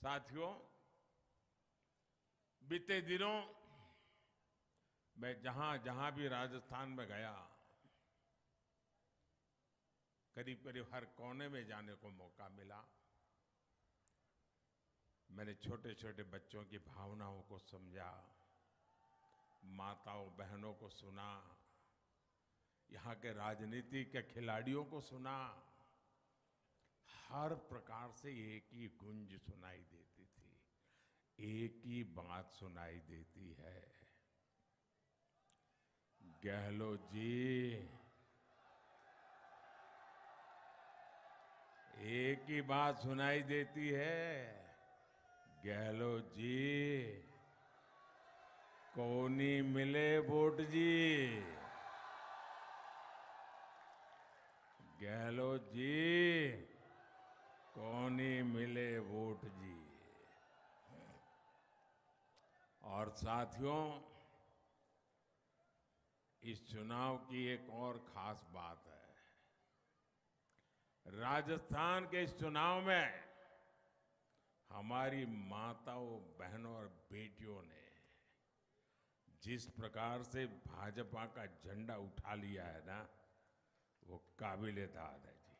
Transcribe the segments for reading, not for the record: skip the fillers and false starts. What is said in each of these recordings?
साथियों, बीते दिनों मैं जहां जहां भी राजस्थान में गया, करीब करीब हर कोने में जाने को मौका मिला। मैंने छोटे छोटे बच्चों की भावनाओं को समझा, माताओं बहनों को सुना, यहाँ के राजनीति के खिलाड़ियों को सुना। हर प्रकार से एक ही गूंज सुनाई देती थी, एक ही बात सुनाई देती है। गहलोत जी, एक ही बात सुनाई देती है। गहलोत जी, कोनी मिले वोट जी। गहलोत जी, कोनी मिले वोट जी। और साथियों, इस चुनाव की एक और खास बात है। राजस्थान के इस चुनाव में हमारी माताओं बहनों और बेटियों ने जिस प्रकार से भाजपा का झंडा उठा लिया है ना, वो काबिल-ए-दाद है जी।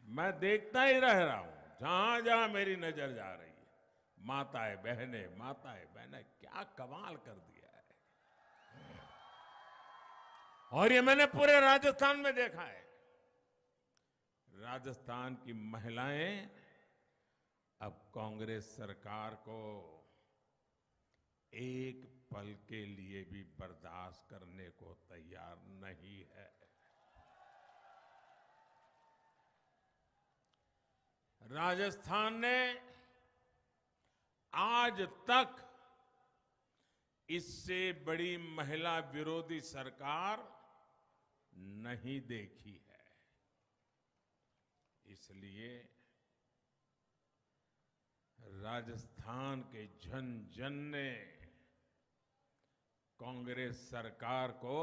मैं देखता ही रह रहा हूं, जहां जहां मेरी नजर जा रही है, माताएं बहनें क्या कमाल कर दिया है। और ये मैंने पूरे राजस्थान में देखा है। राजस्थान की महिलाएं अब कांग्रेस सरकार को एक पल के लिए भी बर्दाश्त करने को तैयार नहीं है। राजस्थान ने आज तक इससे बड़ी महिला विरोधी सरकार नहीं देखी है। इसलिए राजस्थान के जन जन ने कांग्रेस सरकार को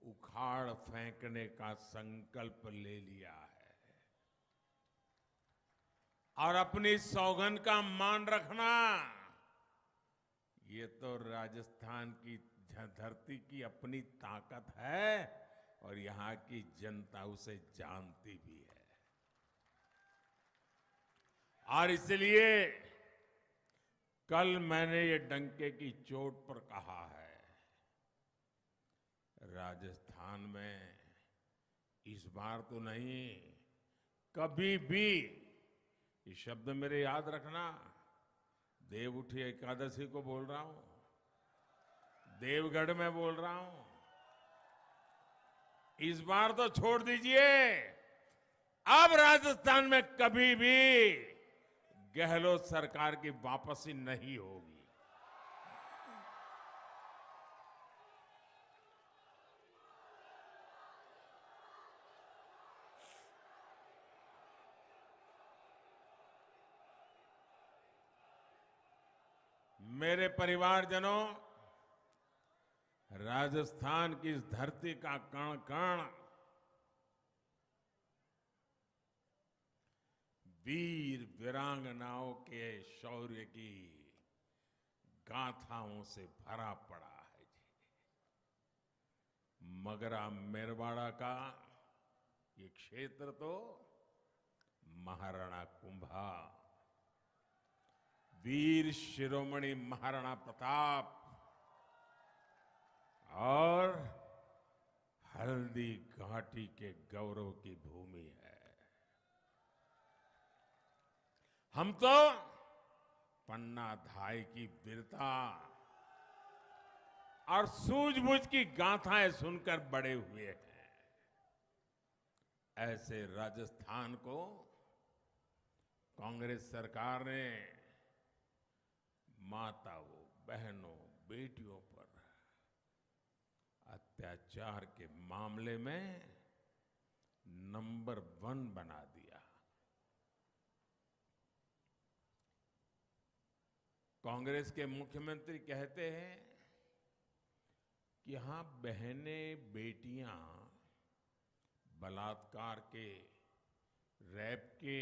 उखाड़ फेंकने का संकल्प ले लिया है। और अपनी सौगंध का मान रखना, ये तो राजस्थान की धरती की अपनी ताकत है और यहां की जनता उसे जानती भी है। और इसलिए कल मैंने ये डंके की चोट पर कहा है, राजस्थान में इस बार तो नहीं, कभी भी, ये शब्द मेरे याद रखना, देव उठी एकादशी को बोल रहा हूं, देवगढ़ में बोल रहा हूं। इस बार तो छोड़ दीजिए, अब राजस्थान में कभी भी गहलोत सरकार की वापसी नहीं होगी। मेरे परिवारजनों, राजस्थान की इस धरती का कण कण वीर वीरांगनाओं के शौर्य की गाथाओं से भरा पड़ा है जी। मगरा मेरवाड़ा का ये क्षेत्र तो महाराणा कुंभा, वीर शिरोमणि महाराणा प्रताप और हल्दी घाटी के गौरव की भूमि है। हम तो पन्ना धाय की वीरता और सूझबूझ की गाथाएं सुनकर बड़े हुए हैं। ऐसे राजस्थान को कांग्रेस सरकार ने माताओं बहनों बेटियों पर अत्याचार के मामले में नंबर 1 बना दिया। कांग्रेस के मुख्यमंत्री कहते हैं कि यहां बहनें बेटियां बलात्कार के रेप के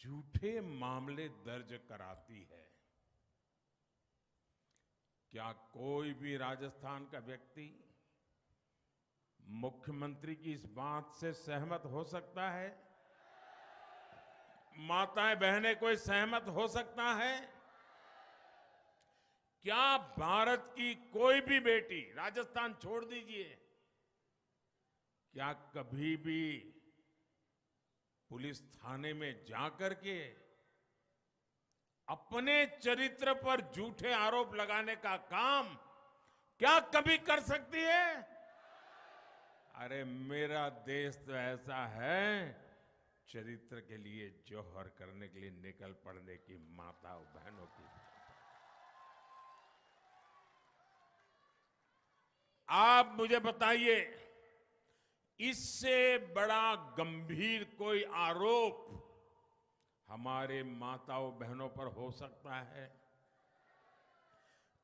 झूठे मामले दर्ज कराती है। क्या कोई भी राजस्थान का व्यक्ति मुख्यमंत्री की इस बात से सहमत हो सकता है? माताएं बहनें कोई सहमत हो सकता है? क्या भारत की कोई भी बेटी, राजस्थान छोड़ दीजिए, क्या कभी भी पुलिस थाने में जाकर के अपने चरित्र पर झूठे आरोप लगाने का काम क्या कभी कर सकती है? अरे मेरा देश तो ऐसा है, चरित्र के लिए जौहर करने के लिए निकल पड़ने की माताओं बहनों की। आप मुझे बताइए, इससे बड़ा गंभीर कोई आरोप हमारे माताओं बहनों पर हो सकता है?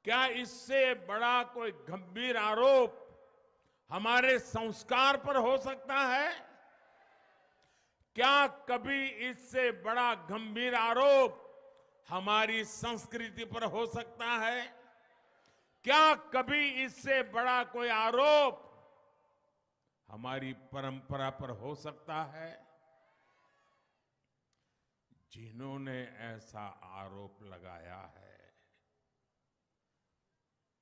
क्या इससे बड़ा कोई गंभीर आरोप हमारे संस्कार पर हो सकता है? क्या कभी इससे बड़ा गंभीर आरोप हमारी संस्कृति पर हो सकता है? क्या कभी इससे बड़ा कोई आरोप हमारी परंपरा पर हो सकता है? जिन्होंने ऐसा आरोप लगाया है,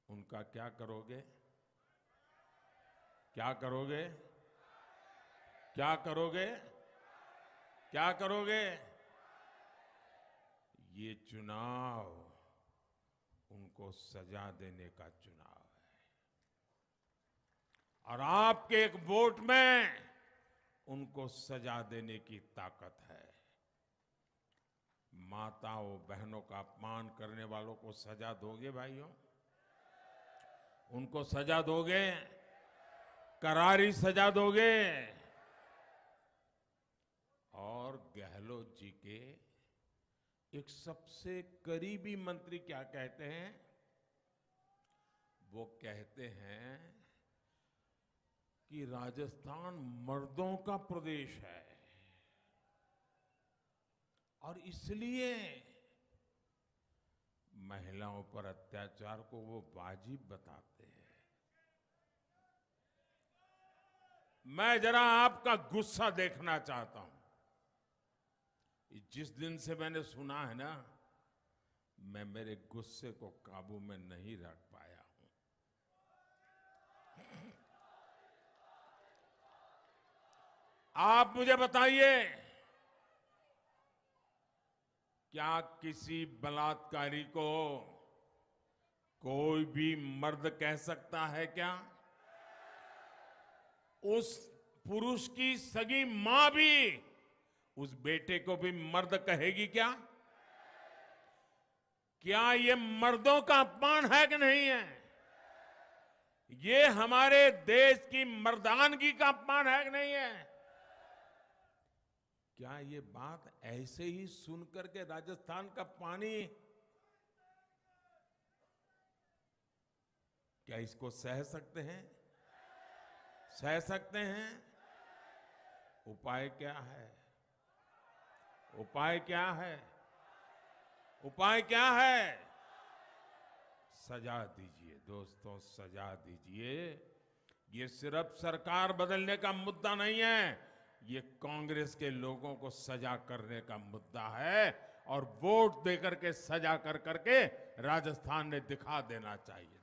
उनका क्या करोगे? क्या करोगे? क्या करोगे? क्या करोगे? ये चुनाव उनको सजा देने का चुनाव है, और आपके एक वोट में उनको सजा देने की ताकत है। माताओं बहनों का अपमान करने वालों को सजा दोगे भाइयों? उनको सजा दोगे? करारी सजा दोगे? और गहलोत जी के एक सबसे करीबी मंत्री क्या कहते हैं? वो कहते हैं कि राजस्थान मर्दों का प्रदेश है और इसलिए महिलाओं पर अत्याचार को वो वाजिब बताते हैं। मैं जरा आपका गुस्सा देखना चाहता हूं। जिस दिन से मैंने सुना है ना, मैं मेरे गुस्से को काबू में नहीं रख पाया हूं। आप मुझे बताइए, क्या किसी बलात्कारी को कोई भी मर्द कह सकता है क्या? उस पुरुष की सगी मां भी उस बेटे को भी मर्द कहेगी क्या? क्या ये मर्दों का अपमान है कि नहीं है? ये हमारे देश की मर्दानगी का अपमान है कि नहीं है? क्या ये बात ऐसे ही सुनकर के राजस्थान का पानी, क्या इसको सह सकते हैं? सह सकते हैं? उपाय क्या है? उपाय क्या है? उपाय क्या है? सजा दीजिए दोस्तों, सजा दीजिए। ये सिर्फ सरकार बदलने का मुद्दा नहीं है, ये कांग्रेस के लोगों को सजा करने का मुद्दा है, और वोट देकर के सजा कर करके राजस्थान ने दिखा देना चाहिए।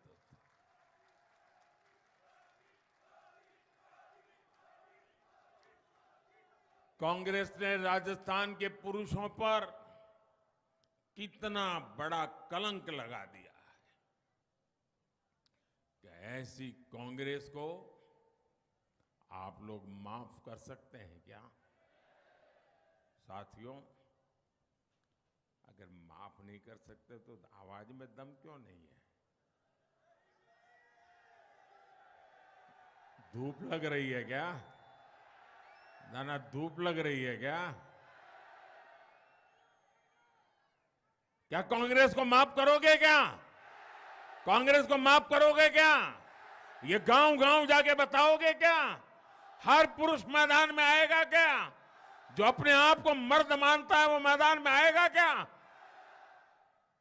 कांग्रेस ने राजस्थान के पुरुषों पर कितना बड़ा कलंक लगा दिया है कि ऐसी कांग्रेस को आप लोग माफ कर सकते हैं क्या? साथियों, अगर माफ नहीं कर सकते तो आवाज में दम क्यों नहीं है? धूप लग रही है क्या? ना धूप लग रही है क्या? क्या कांग्रेस को माफ करोगे क्या? कांग्रेस को माफ करोगे क्या? ये गांव गांव जाके बताओगे क्या? हर पुरुष मैदान में आएगा क्या? जो अपने आप को मर्द मानता है वो मैदान में आएगा क्या?